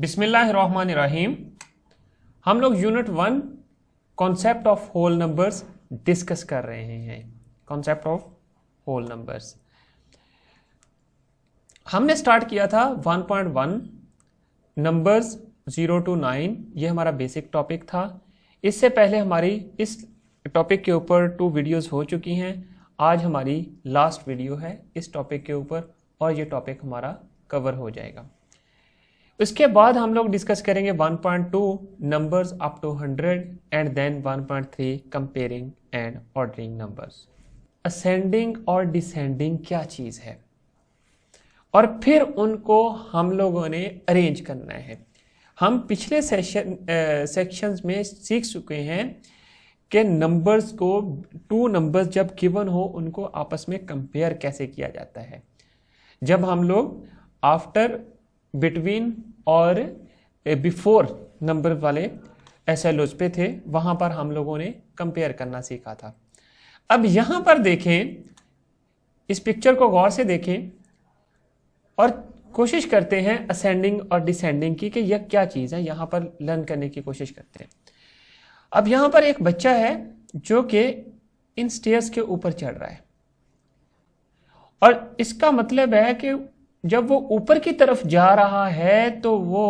बिस्मिल्लाहिर्रहमानिर्रहीम। हम लोग unit 1 concept of whole numbers discuss कर रहे हैं। कॉन्सेप्ट ऑफ होल नंबर्स हमने स्टार्ट किया था 1.1 नंबर्स 0 to 9। ये हमारा बेसिक टॉपिक था। इससे पहले हमारी इस टॉपिक के ऊपर 2 वीडियोस हो चुकी हैं। आज हमारी लास्ट वीडियो है इस टॉपिक के ऊपर और ये टॉपिक हमारा कवर हो जाएगा। उसके बाद हम लोग डिस्कस करेंगे 1.2 numbers up to 100 and then 1.3 comparing and ordering numbers. Ascending और डिसेंडिंग क्या चीज है और फिर उनको हम लोगों ने अरेंज करना है। हम पिछले सेक्शंस में सीख चुके हैं कि नंबर्स को 2 नंबर्स जब गिवन हो उनको आपस में कंपेयर कैसे किया जाता है। जब हम लोग आफ्टर, बिटवीन और बिफोर नंबर वाले एसएलओज पे थे, वहां पर हम लोगों ने कंपेयर करना सीखा था। अब यहां पर देखें, इस पिक्चर को गौर से देखें और कोशिश करते हैं असेंडिंग और डिसेंडिंग की कि यह क्या चीज है, यहां पर लर्न करने की कोशिश करते हैं। अब यहां पर एक बच्चा है जो कि इन स्टेयर्स के ऊपर चढ़ रहा है और इसका मतलब है कि जब वो ऊपर की तरफ जा रहा है तो वो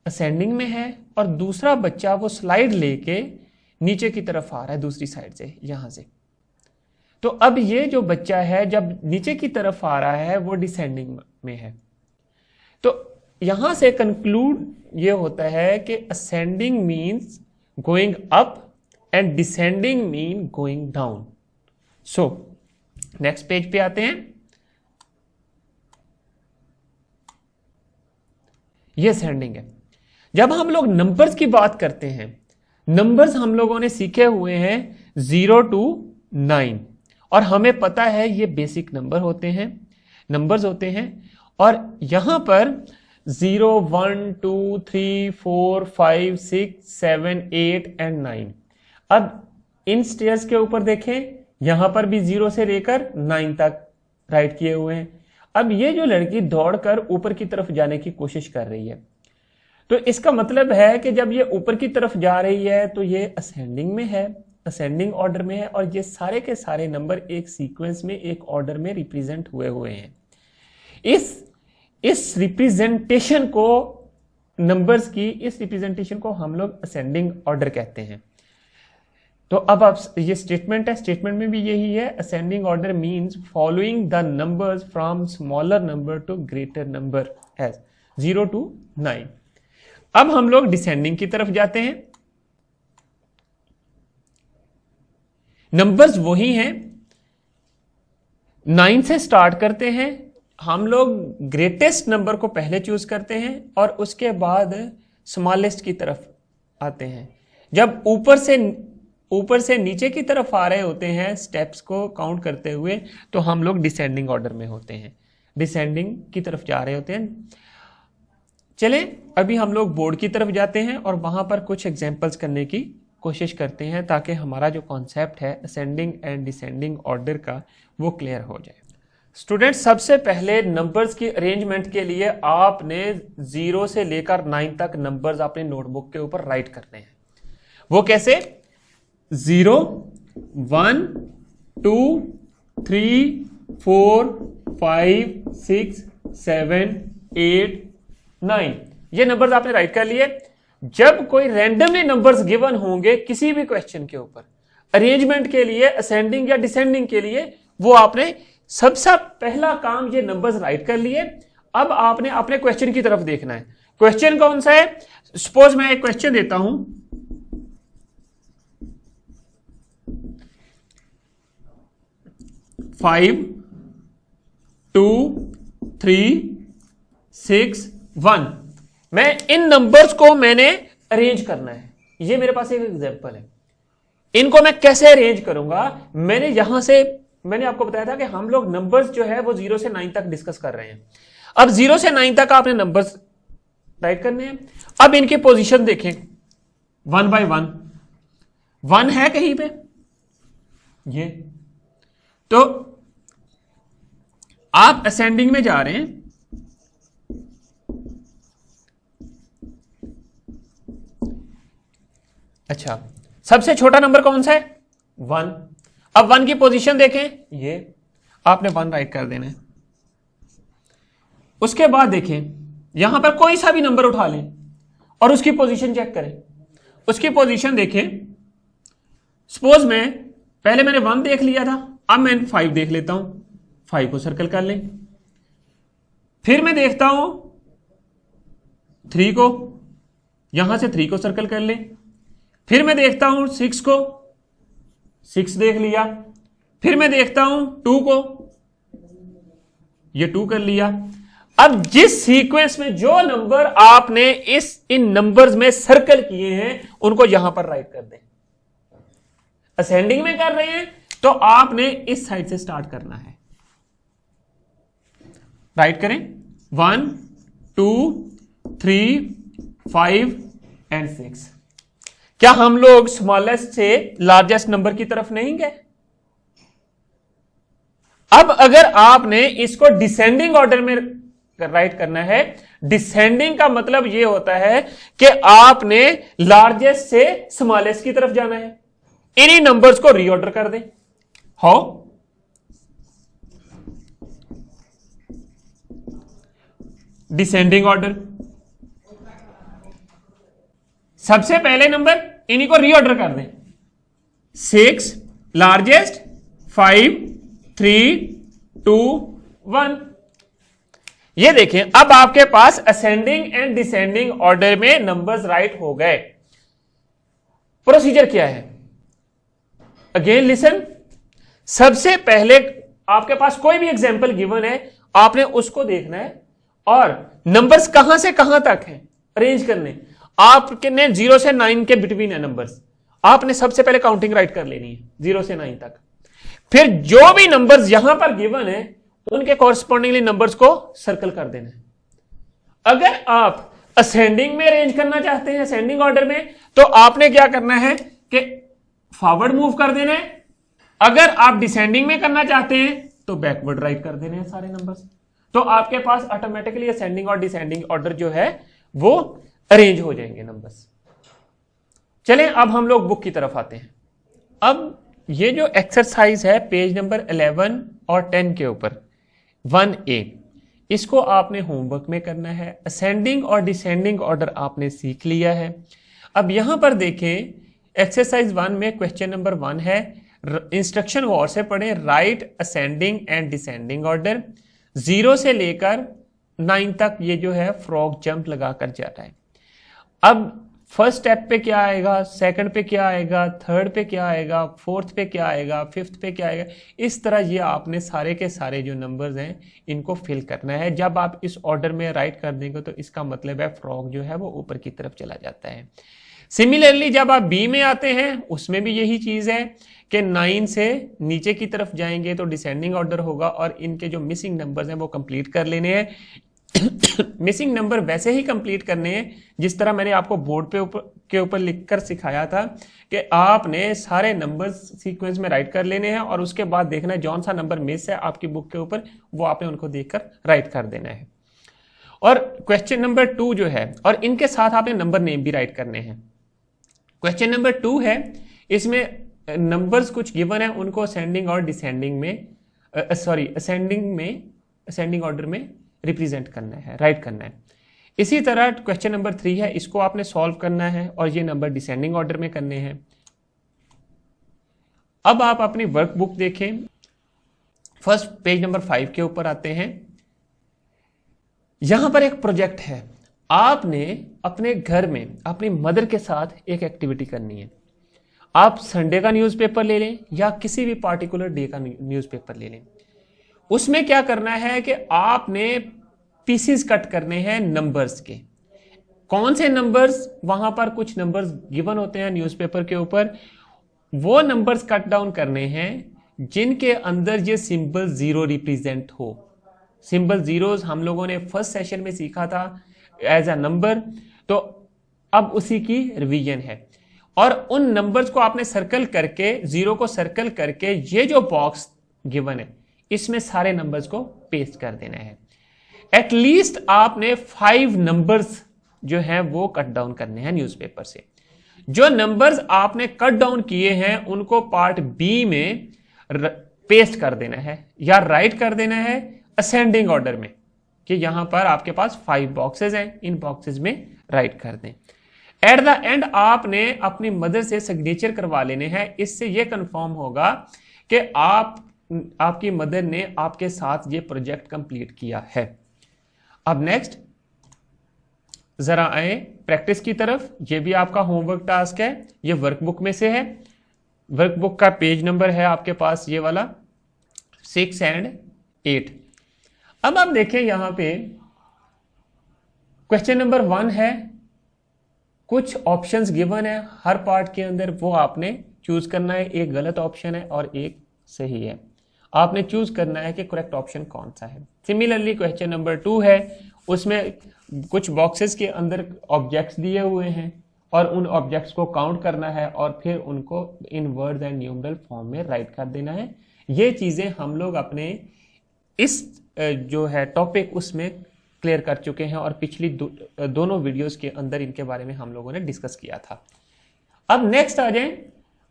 असेंडिंग में है और दूसरा बच्चा वो स्लाइड लेके नीचे की तरफ आ रहा है दूसरी साइड से, यहां से। तो अब ये जो बच्चा है जब नीचे की तरफ आ रहा है वो डिसेंडिंग में है। तो यहां से कंक्लूड ये होता है कि ascending means going up and descending mean going down. So next page पे आते हैं। ये असेंडिंग है। जब हम लोग नंबर्स की बात करते हैं, नंबर्स हम लोगों ने सीखे हुए हैं 0 to 9 और हमें पता है ये बेसिक नंबर होते हैं, नंबर्स होते हैं। और यहां पर 0, 1, 2, 3, 4, 5, 6, 7, 8 एंड 9। अब इन स्टेयर्स के ऊपर देखें, यहां पर भी 0 से लेकर 9 तक राइट किए हुए हैं। अब ये जो लड़की दौड़कर ऊपर की तरफ जाने की कोशिश कर रही है, तो इसका मतलब है कि जब ये ऊपर की तरफ जा रही है तो ये असेंडिंग में है, असेंडिंग ऑर्डर में है और ये सारे के सारे नंबर एक सीक्वेंस में, एक ऑर्डर में रिप्रेजेंट हुए हुए हैं। इस रिप्रेजेंटेशन को, नंबर्स की इस रिप्रेजेंटेशन को हम लोग असेंडिंग ऑर्डर कहते हैं। तो अब आप ये स्टेटमेंट है, स्टेटमेंट में भी यही है, ascending order means following the numbers from smaller number to greater number as 0 to 9। अब हम लोग डिसेंडिंग की तरफ जाते हैं। नंबर्स वही हैं, 9 से स्टार्ट करते हैं। हम लोग ग्रेटेस्ट नंबर को पहले चूज करते हैं और उसके बाद स्मॉलेस्ट की तरफ आते हैं। जब ऊपर से नीचे की तरफ आ रहे होते हैं स्टेप्स को काउंट करते हुए, तो हम लोग डिसेंडिंग ऑर्डर में होते हैं, डिसेंडिंग की तरफ जा रहे होते हैं। चलें अभी हम लोग बोर्ड की तरफ जाते हैं और वहां पर कुछ एग्जांपल्स करने की कोशिश करते हैं ताकि हमारा जो कॉन्सेप्ट है असेंडिंग एंड डिसेंडिंग ऑर्डर का वो क्लियर हो जाए। स्टूडेंट्स, सबसे पहले नंबर्स की अरेंजमेंट के लिए आपने 0 से लेकर 9 तक नंबर्स अपने नोटबुक के ऊपर राइट करने हैं। वो कैसे? 0, 1, 2, 3, 4, 5, 6, 7, 8, 9 ये नंबर्स आपने राइट कर लिए। जब कोई रैंडमली नंबर्स गिवन होंगे किसी भी क्वेश्चन के ऊपर, अरेंजमेंट के लिए, असेंडिंग या डिसेंडिंग के लिए, वो आपने सबसे पहला काम ये नंबर्स राइट कर लिए। अब आपने अपने क्वेश्चन की तरफ देखना है। क्वेश्चन कौन सा है? सपोज मैं एक क्वेश्चन देता हूं, 5, 2, 3, 6, 1। मैं इन नंबर्स को मैंने अरेंज करना है। ये मेरे पास एक एग्जांपल है। इनको मैं कैसे अरेंज करूंगा? मैंने आपको बताया था कि हम लोग नंबर्स जो है वो 0 से 9 तक डिस्कस कर रहे हैं। अब 0 से 9 तक आपने नंबर्स राइट करने हैं। अब इनकी पोजीशन देखें, 1 by 1, 1 है कहीं पे, ये तो आप असेंडिंग में जा रहे हैं, अच्छा, सबसे छोटा नंबर कौन सा है? 1। अब 1 की पोजीशन देखें, ये आपने 1 राइट कर देना है। उसके बाद देखें, यहां पर कोई सा भी नंबर उठा लें और उसकी पोजीशन चेक करें। उसकी पोजीशन देखें, सपोज पहले मैंने 1 देख लिया था, अब मैं 5 देख लेता हूं, 5 को सर्कल कर लें। फिर मैं देखता हूं 3 को, यहां से 3 को सर्कल कर लें। फिर मैं देखता हूं 6 को, 6 देख लिया। फिर मैं देखता हूं 2 को, ये 2 कर लिया। अब जिस सीक्वेंस में जो नंबर आपने इन नंबर्स में सर्कल किए हैं उनको यहां पर राइट कर दें। असेंडिंग में कर रहे हैं तो आपने इस साइड से स्टार्ट करना है। राइट करें, 1 2 3 5 एंड 6। क्या हम लोग स्मॉलेस्ट से लार्जेस्ट नंबर की तरफ नहीं गए? अब अगर आपने इसको डिसेंडिंग ऑर्डर में राइट करना है, डिसेंडिंग का मतलब यह होता है कि आपने लार्जेस्ट से स्मॉलेस्ट की तरफ जाना है। इन्हीं नंबर्स को रीऑर्डर कर दें। हाउ? डिसेंडिंग ऑर्डर, सबसे पहले नंबर इन्हीं को रीऑर्डर कर दें। 6 लार्जेस्ट, 5 3 2 1। ये देखें, अब आपके पास असेंडिंग एंड डिसेंडिंग ऑर्डर में नंबर्स राइट हो गए। प्रोसीजर क्या है? अगेन लिसन, सबसे पहले आपके पास कोई भी एग्जांपल गिवन है, आपने उसको देखना है और नंबर्स कहां से कहां तक हैं अरेंज करने। आपके ने 0 से 9 के बिटवीन है नंबर्स, आपने सबसे पहले काउंटिंग राइट कर लेनी है 0 से 9 तक। फिर जो भी नंबर्स यहां पर गिवन है उनके कॉरस्पॉन्डिंगली नंबर्स को सर्कल कर देना है। अगर आप असेंडिंग में अरेंज करना चाहते हैं, असेंडिंग ऑर्डर में, तो आपने क्या करना है कि फॉरवर्ड मूव कर देना है। अगर आप डिसेंडिंग में करना चाहते हैं तो बैकवर्ड राइट कर देने हैं सारे नंबर्स। तो आपके पास ऑटोमेटिकली असेंडिंग और डिसेंडिंग ऑर्डर जो है वो अरेंज हो जाएंगे नंबर्स। चलें अब हम लोग बुक की तरफ आते हैं। अब ये जो एक्सरसाइज है पेज नंबर 11 और 10 के ऊपर 1A, इसको आपने होमवर्क में करना है। असेंडिंग और डिसेंडिंग ऑर्डर आपने सीख लिया है। अब यहां पर देखें, एक्सरसाइज 1 में क्वेश्चन नंबर 1 है, इंस्ट्रक्शन गौर से पढ़ें, right ascending and descending order. 0 से लेकर 9 तक ये जो है फ्रॉग जंप लगाकर जा रहा है। अब फर्स्ट स्टेप पे क्या आएगा, सेकंड पे क्या आएगा, थर्ड पे क्या आएगा, फोर्थ पे क्या आएगा, फिफ्थ पे क्या आएगा, इस तरह ये आपने सारे के सारे जो नंबर्स हैं इनको फिल करना है। जब आप इस ऑर्डर में राइट कर देंगे तो इसका मतलब है फ्रॉग जो है वो ऊपर की तरफ चला जाता है। सिमिलरली जब आप बी में आते हैं उसमें भी यही चीज है कि 9 से नीचे की तरफ जाएंगे तो डिसेंडिंग ऑर्डर होगा और इनके जो मिसिंग नंबर्स हैं वो कंप्लीट कर लेने हैं। मिसिंग नंबर वैसे ही कंप्लीट करने हैं जिस तरह मैंने आपको बोर्ड के ऊपर लिखकर सिखाया था कि आपने सारे नंबर्स सीक्वेंस में राइट कर लेने हैं और उसके बाद देखना है जौन सा नंबर मिस है आपकी बुक के ऊपर वो आपने उनको देखकर राइट कर देना है। और क्वेश्चन नंबर 2 जो है, और इनके साथ आपने नंबर नेम भी राइट करने हैं। क्वेश्चन नंबर 2 है, इसमें नंबर्स कुछ गिवन है, उनको असेंडिंग और डिसेंडिंग में असेंडिंग ऑर्डर में रिप्रेजेंट करना है, राइट करना है। इसी तरह क्वेश्चन नंबर 3 है, इसको आपने सॉल्व करना है और ये नंबर डिसेंडिंग ऑर्डर में करने हैं। अब आप अपनी वर्कबुक देखें, फर्स्ट पेज नंबर 5 के ऊपर आते हैं। यहां पर एक प्रोजेक्ट है, आपने अपने घर में अपनी मदर के साथ एक एक्टिविटी करनी है। आप संडे का न्यूज़पेपर ले लें या किसी भी पार्टिकुलर डे का न्यूज़पेपर ले लें। उसमें क्या करना है कि आपने पीसीज कट करने हैं नंबर्स के। कौन से नंबर्स, वहां पर कुछ नंबर्स गिवन होते हैं न्यूज़पेपर के ऊपर, वो नंबर्स कट डाउन करने हैं जिनके अंदर ये सिंबल 0 रिप्रेजेंट हो। सिंबल जीरोस हम लोगों ने फर्स्ट सेशन में सीखा था एज अ नंबर, तो अब उसी की रिवीजन है। और उन नंबर्स को आपने सर्कल करके, 0 को सर्कल करके ये जो बॉक्स गिवन है इसमें सारे नंबर्स को पेस्ट कर देना है। एटलीस्ट आपने 5 नंबर्स जो हैं वो कट डाउन करने हैं न्यूज़पेपर से। जो नंबर्स आपने कट डाउन किए हैं उनको पार्ट बी में पेस्ट कर देना है या राइट कर देना है असेंडिंग ऑर्डर में, कि यहां पर आपके पास 5 बॉक्सेस हैं, इन बॉक्सेस में राइट कर दें। एट द एंड आपने अपनी मदर से सिग्नेचर करवा लेने हैं, इससे यह कंफर्म होगा कि आपकी मदर ने आपके साथ ये प्रोजेक्ट कंप्लीट किया है। अब नेक्स्ट जरा आए प्रैक्टिस की तरफ। ये भी आपका होमवर्क टास्क है, ये वर्कबुक में से है। वर्कबुक का पेज नंबर है आपके पास ये वाला 6 और 8। अब आप देखें यहां पे क्वेश्चन नंबर 1 है, कुछ ऑप्शंस गिवन है हर पार्ट के अंदर, वो आपने चूज करना है। एक गलत ऑप्शन है और एक सही है, आपने चूज करना है कि करेक्ट ऑप्शन कौन सा है। सिमिलरली क्वेश्चन नंबर 2 है, उसमें कुछ बॉक्सेस के अंदर ऑब्जेक्ट्स दिए हुए हैं और उन ऑब्जेक्ट्स को काउंट करना है और फिर उनको इन वर्ड्स एंड न्यूमरल फॉर्म में राइट कर देना है। ये चीजें हम लोग अपने इस जो है टॉपिक उसमें क्लियर कर चुके हैं और पिछली दोनों वीडियोस के अंदर इनके बारे में हम लोगों ने डिस्कस किया था। अब नेक्स्ट आ जाए,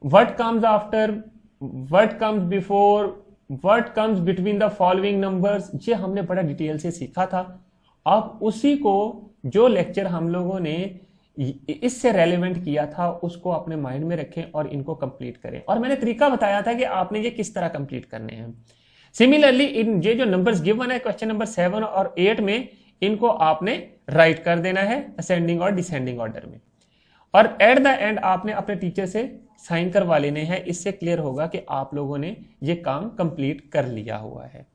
what comes after, what comes before, what comes between the following numbers. ये हमने बड़ा डिटेल से सीखा था। अब उसी को जो लेक्चर हम लोगों ने इससे रेलेवेंट किया था उसको अपने माइंड में रखें और इनको कंप्लीट करें। और मैंने तरीका बताया था कि आपने ये किस तरह कंप्लीट करने हैं। सिमिलरली इन ये जो नंबर्स गिवन है क्वेश्चन नंबर 7 और 8 में, इनको आपने राइट कर देना है असेंडिंग और डिसेंडिंग ऑर्डर में, और एट द एंड आपने अपने टीचर से साइन करवा लेने हैं। इससे क्लियर होगा कि आप लोगों ने ये काम कंप्लीट कर लिया हुआ है।